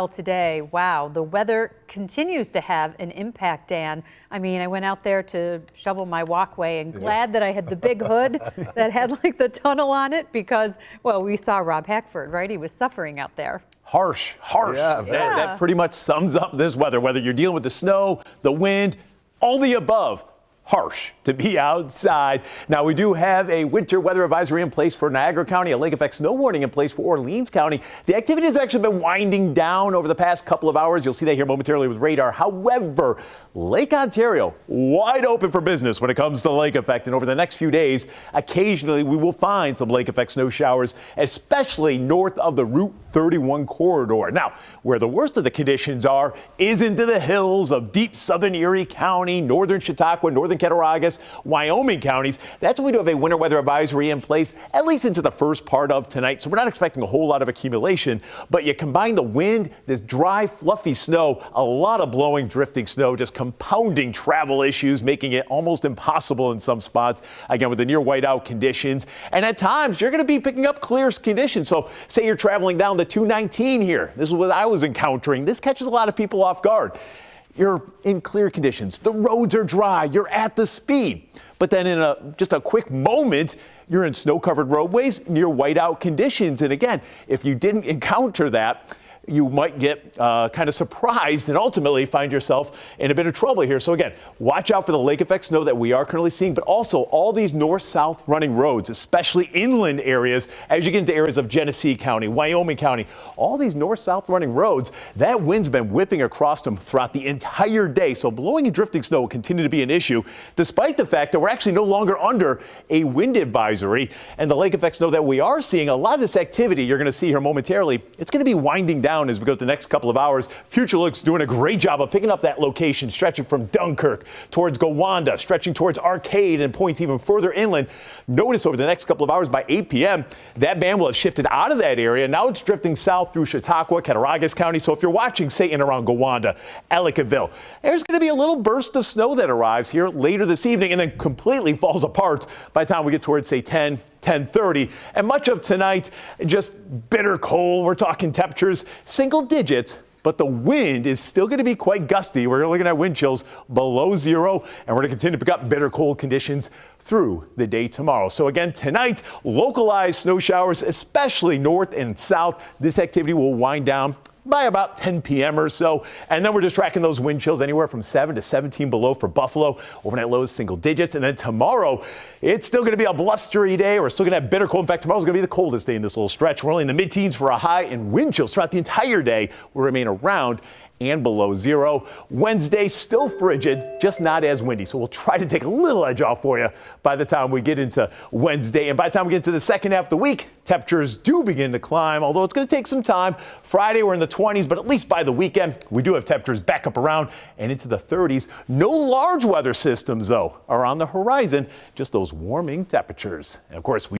Today, wow, the weather continues to have an impact, Dan. I mean, I went out there to shovel my walkway and glad that I had the big hood that had like the tunnel on it because, well, we saw Rob Hackford, right? He was suffering out there. Harsh. Yeah. That pretty much sums up this weather, whether you're dealing with the snow, the wind, all the above. Harsh to be outside. Now, we do have a winter weather advisory in place for Niagara County, a lake effect snow warning in place for Orleans County. The activity has actually been winding down over the past couple of hours. You'll see that here momentarily with radar. However, Lake Ontario wide open for business when it comes to lake effect. And over the next few days, occasionally we will find some lake effect snow showers, especially north of the Route 31 corridor. Now, where the worst of the conditions are is into the hills of deep southern Erie County, northern Chautauqua, northern Cattaraugus, Wyoming counties. That's when we do have a winter weather advisory in place, at least into the first part of tonight. So we're not expecting a whole lot of accumulation, but you combine the wind, this dry, fluffy snow, a lot of blowing, drifting snow, just compounding travel issues, making it almost impossible in some spots, again, with the near whiteout conditions. And at times, you're going to be picking up clear conditions. So say you're traveling down the 219 here. This is what I was encountering. This catches a lot of people off guard. You're in clear conditions. The roads are dry. You're at the speed. But then in just a quick moment, you're in snow-covered roadways near whiteout conditions. And again, if you didn't encounter that, you might get kind of surprised and ultimately find yourself in a bit of trouble here. So again, watch out for the lake effect snow that we are currently seeing, but also all these north-south running roads, especially inland areas, as you get into areas of Genesee County, Wyoming County, all these north-south running roads, that wind's been whipping across them throughout the entire day. So blowing and drifting snow will continue to be an issue, despite the fact that we're actually no longer under a wind advisory. And the lake effect snow that we are seeing, a lot of this activity you're going to see here momentarily, it's going to be winding down as we go to the next couple of hours. FutureLook's doing a great job of picking up that location, stretching from Dunkirk towards Gowanda, stretching towards Arcade and points even further inland. Notice over the next couple of hours by 8 p.m., that band will have shifted out of that area. Now it's drifting south through Chautauqua, Cattaraugus County. So if you're watching, say, in around Gowanda, Ellicottville, there's going to be a little burst of snow that arrives here later this evening and then completely falls apart by the time we get towards, say, 10:30, and much of tonight just bitter cold. We're talking temperatures single digits, but the wind is still going to be quite gusty. We're looking at wind chills below zero, and we're going to continue to pick up bitter cold conditions through the day tomorrow. So again, tonight, localized snow showers, especially north and south. This activity will wind down by about 10 p.m. or so. And then we're just tracking those wind chills anywhere from 7 to 17 below for Buffalo. Overnight lows single digits. And then tomorrow, it's still going to be a blustery day. We're still going to have bitter cold. In fact, tomorrow's going to be the coldest day in this little stretch. We're only in the mid-teens for a high, and wind chills throughout the entire day will remain around and below zero. Wednesday, still frigid, just not as windy. So we'll try to take a little edge off for you by the time we get into Wednesday. And by the time we get into the second half of the week, temperatures do begin to climb, although it's going to take some time. Friday, we're in the 20s, but at least by the weekend, we do have temperatures back up around and into the 30s. No large weather systems, though, are on the horizon, just those warming temperatures. And of course,